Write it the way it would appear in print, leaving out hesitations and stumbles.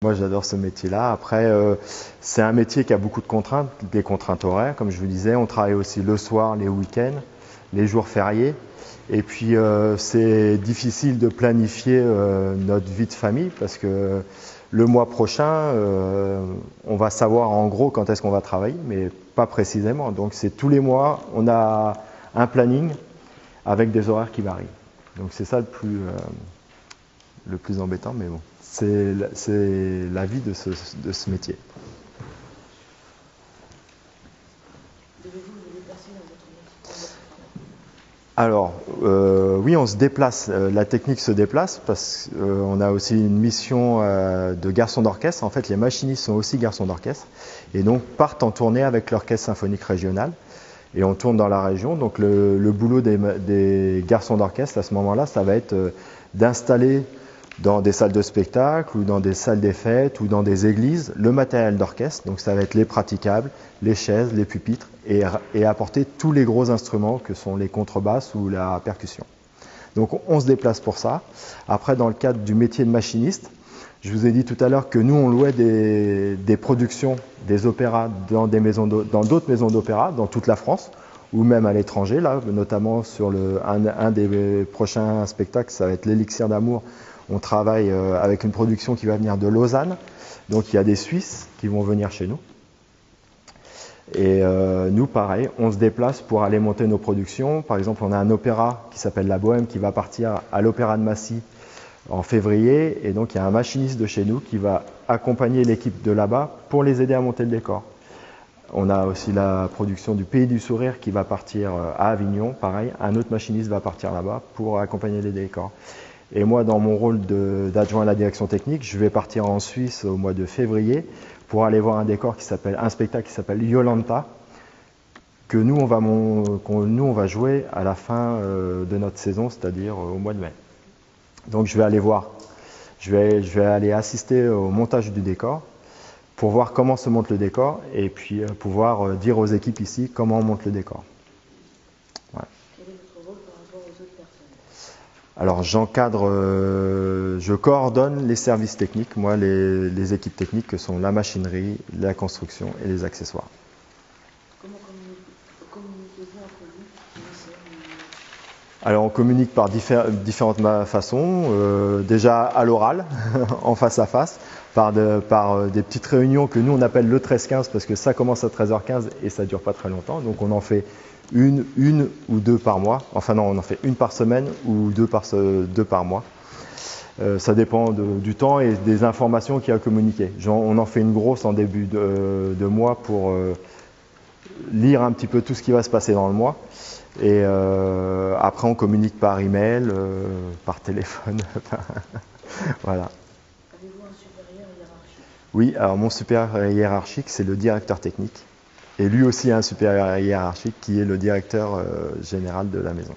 Moi, j'adore ce métier-là. Après, c'est un métier qui a beaucoup de contraintes, des contraintes horaires, comme je vous disais. On travaille aussi le soir, les week-ends, les jours fériés. Et puis, c'est difficile de planifier notre vie de famille parce que le mois prochain, on va savoir en gros quand est-ce qu'on va travailler, mais pas précisément. Donc, c'est tous les mois, on a un planning avec des horaires qui varient. Donc, c'est ça le plus embêtant, mais bon, c'est la vie de ce métier. Devez-vous vous déplacer dans votre métier? Alors, oui, on se déplace, la technique se déplace parce qu'on a aussi une mission de garçon d'orchestre. En fait, les machinistes sont aussi garçons d'orchestre et donc partent en tournée avec l'orchestre symphonique régional et on tourne dans la région. Donc le boulot des garçons d'orchestre à ce moment-là, ça va être d'installer dans des salles de spectacle ou dans des salles des fêtes ou dans des églises le matériel d'orchestre. Donc ça va être les praticables, les chaises, les pupitres et apporter tous les gros instruments que sont les contrebasses ou la percussion. Donc on se déplace pour ça. Après, dans le cadre du métier de machiniste, je vous ai dit tout à l'heure que nous on louait des productions, des opéras dans d'autres maisons d'opéra dans toute la France ou même à l'étranger, là, notamment sur un des prochains spectacles, ça va être l'Élixir d'amour. On travaille avec une production qui va venir de Lausanne, donc il y a des Suisses qui vont venir chez nous. Et nous, pareil, on se déplace pour aller monter nos productions. Par exemple, on a un opéra qui s'appelle La Bohème qui va partir à l'Opéra de Massy en février. Et donc, il y a un machiniste de chez nous qui va accompagner l'équipe de là-bas pour les aider à monter le décor. On a aussi la production du Pays du Sourire qui va partir à Avignon. Pareil, un autre machiniste va partir là-bas pour accompagner les décors. Et moi, dans mon rôle d'adjoint à la direction technique, je vais partir en Suisse au mois de février pour aller voir un spectacle qui s'appelle Yolanta, que nous on va jouer à la fin de notre saison, c'est-à-dire au mois de mai. Donc je vais aller voir, je vais aller assister au montage du décor pour voir comment se monte le décor et puis pouvoir dire aux équipes ici comment on monte le décor. Quel est votre rôle par rapport aux autres personnes? Alors j'encadre, je coordonne les services techniques, moi les équipes techniques que sont la machinerie, la construction et les accessoires. Comment communiquez-vous entre vous? Alors on communique par différentes façons, déjà à l'oral, en face à face, par des petites réunions que nous on appelle le 13-15 parce que ça commence à 13h15 et ça dure pas très longtemps, donc on en fait une ou deux par mois, enfin non, on en fait une par semaine ou deux par mois. Ça dépend du temps et des informations qu'il y a à communiquer. On en fait une grosse en début de mois pour lire un petit peu tout ce qui va se passer dans le mois. Et après, on communique par email, par téléphone. Voilà. Avez-vous un supérieur hiérarchique? Oui, alors mon supérieur hiérarchique, c'est le directeur technique. Et lui aussi a un supérieur hiérarchique qui est le directeur général de la maison.